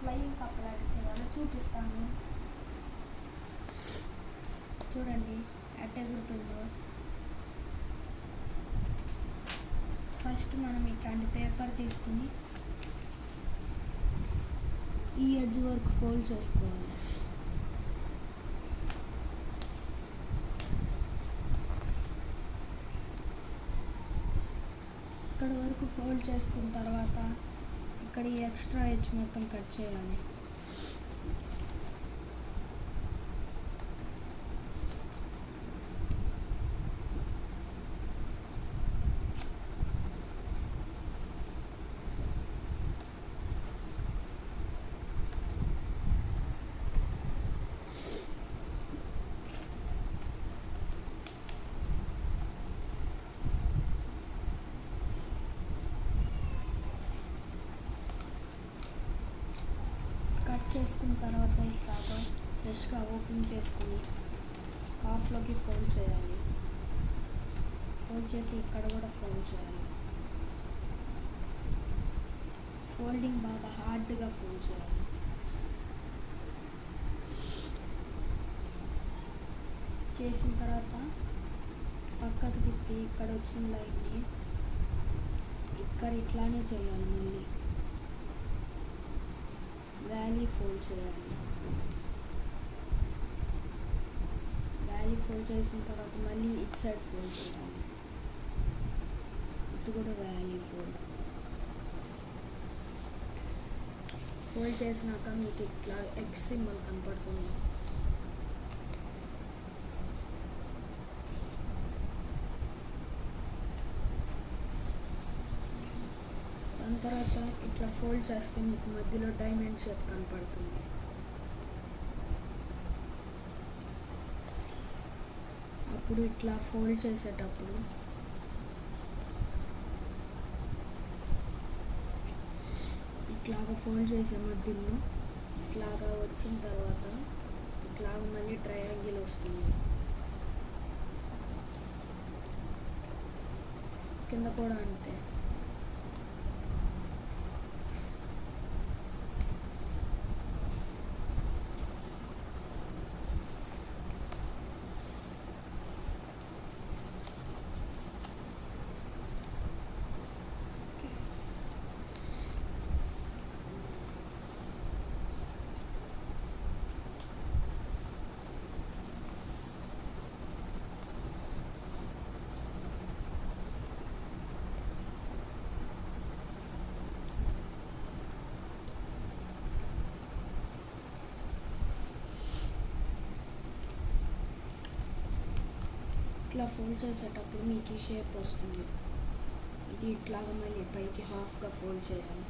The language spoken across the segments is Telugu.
ఫ్లయింగ్ కప్ ఎలా చేయాలో చూపిస్తాను. చూడండి ఎట్ట ఎగురుతుందో. ఫస్ట్ మనం ఇట్లాంటి పేపర్ తీసుకుని ఈ ఎడ్జ్ వరకు ఫోల్డ్ చేసుకోవాలి. ఇక్కడ వరకు ఫోల్డ్ చేసుకున్న తర్వాత ఇక్కడ ఈ ఎక్స్ట్రా ఎడ్జ్ మొత్తం కట్ చేయాలి. చేసుకున్న తర్వాత ఇట్లాగా ఫ్రెష్గా ఓపెన్ చేసుకుని హాఫ్లోకి ఫోల్డ్ చేయాలి. ఫోల్డ్ చేసి ఇక్కడ కూడా ఫోల్డ్ చేయాలి. ఫోల్డింగ్ బాగా హార్డ్గా ఫోల్డ్ చేయాలి. చేసిన తర్వాత పక్కకు తిప్పి ఇక్కడ వచ్చిన లైన్ని ఇక్కడ ఇట్లానే చేయాలి. మళ్ళీ వ్యాలీ ఫోల్డ్ చేయాలి. వ్యాలీ ఫోల్డ్ చేసిన తర్వాత మళ్ళీ ఇటు సైడ్ ఫోల్డ్ చేయాలి. ఇటు కూడా వ్యాలీ ఫోల్డ్ చేసినాక మీకు ఇట్లా ఎక్స్ సింబల్ కనపడుతుంది. దాని తర్వాత ఇట్లా ఫోల్డ్ చేస్తే మీకు మధ్యలో డైమండ్ షేప్ కనపడుతుంది. అప్పుడు ఇట్లా ఫోల్డ్ చేసేటప్పుడు ఇట్లాగా ఫోల్డ్ చేసే మధ్యలో ఇట్లాగా వచ్చిన తర్వాత ఇట్లాగా మళ్ళీ ట్రయాంగిల్ వస్తుంది. కింద కూడా అంతే. ఇట్లా ఫోల్డ్ చేసేటప్పుడు మీకు ఈ షేప్ వస్తుంది. ఇది ఇట్లాగా మళ్ళీ పైకి హాఫ్గా ఫోల్డ్ చేయాలి.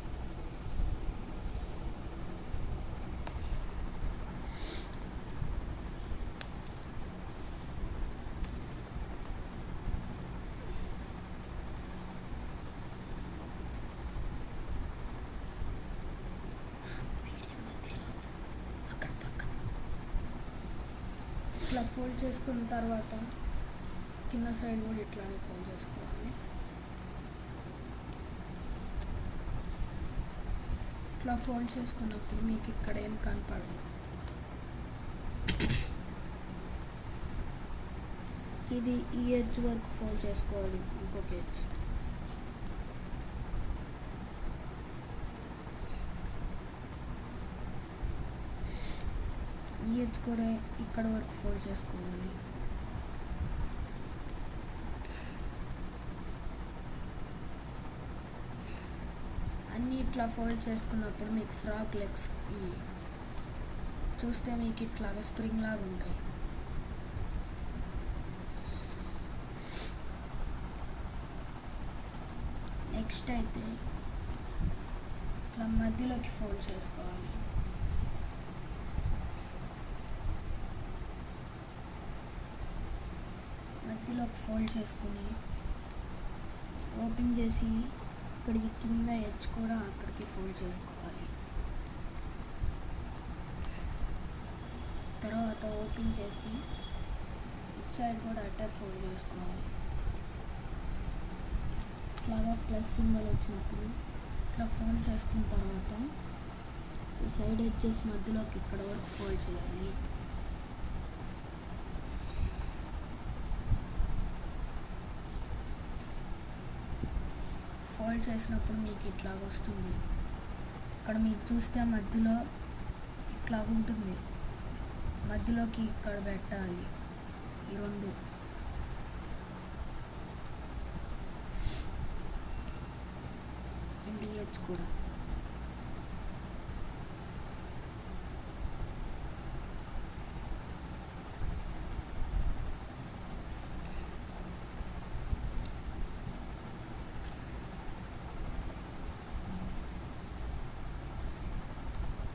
ఇట్లా ఫోల్డ్ చేసుకున్న తర్వాత కింద సైడ్ కూడా ఇట్లానే ఫోల్డ్ చేసుకోవాలి. ఇట్లా ఫోల్డ్ చేసుకున్నప్పుడు మీకు ఇక్కడ ఏం కనపడదు. ఇది ఈ ఎడ్జ్ వరకు ఫోల్డ్ చేసుకోవాలి. ఇంకొక ఎడ్జ్ ఈ ఎడ్జ్ కూడా ఇక్కడ వరకు ఫోల్డ్ చేసుకోవాలి. అన్నీ ఇట్లా ఫోల్డ్ చేసుకున్నప్పుడు మీకు ఫ్రాక్ లెగ్స్ చూస్తే మీకు ఇట్లాగా స్ప్రింగ్ లాగా ఉంటాయి. నెక్స్ట్ అయితే ఇట్లా మధ్యలోకి ఫోల్డ్ చేసుకోవాలి. మధ్యలోకి ఫోల్డ్ చేసుకుని ఓపెన్ చేసి ఇక్కడికి కింద ఎడ్జ్ కూడా అక్కడికి ఫోల్డ్ చేసుకోవాలి. తర్వాత ఓపెన్ చేసి ఇటు సైడ్ కూడా అట్టే ఫోల్డ్ చేసుకోవాలి. ఇట్లాగా ప్లస్ సింబల్ వచ్చినప్పుడు ఇట్లా ఫోల్డ్ చేసుకున్న తర్వాత ఈ సైడ్ ఎడ్జెస్ మధ్యలోకి ఇక్కడ వరకు ఫోల్డ్ చేయాలి. ఫోల్డ్ చేసినప్పుడు మీకు ఇట్లా వస్తుంది. ఇక్కడ మీకు చూస్తే మధ్యలో ఇట్లా ఉంటుంది. మధ్యలోకి ఇక్కడ పెట్టాలి ఈ రెండు. ఇండియచ్ కూడా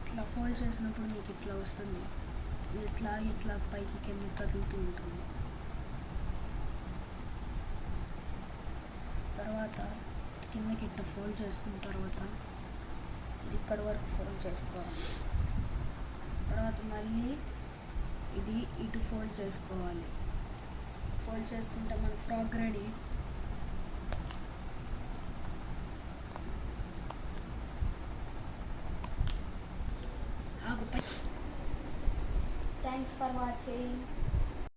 ఇట్లా ఫోల్డ్ చేసినప్పుడు మీకు ఇట్లా వస్తుంది. ఇట్లా ఇట్లా పైకి కింద కదులుతూ ఉంటుంది. తర్వాత కిందకి ఇట్లా ఫోల్డ్ చేసుకున్న తర్వాత ఇది ఇక్కడ వరకు ఫోల్డ్ చేసుకోవాలి. తర్వాత మళ్ళీ ఇది ఇటు ఫోల్డ్ చేసుకోవాలి. ఫోల్డ్ చేసుకుంటే మన frock ready. Thanks for watching.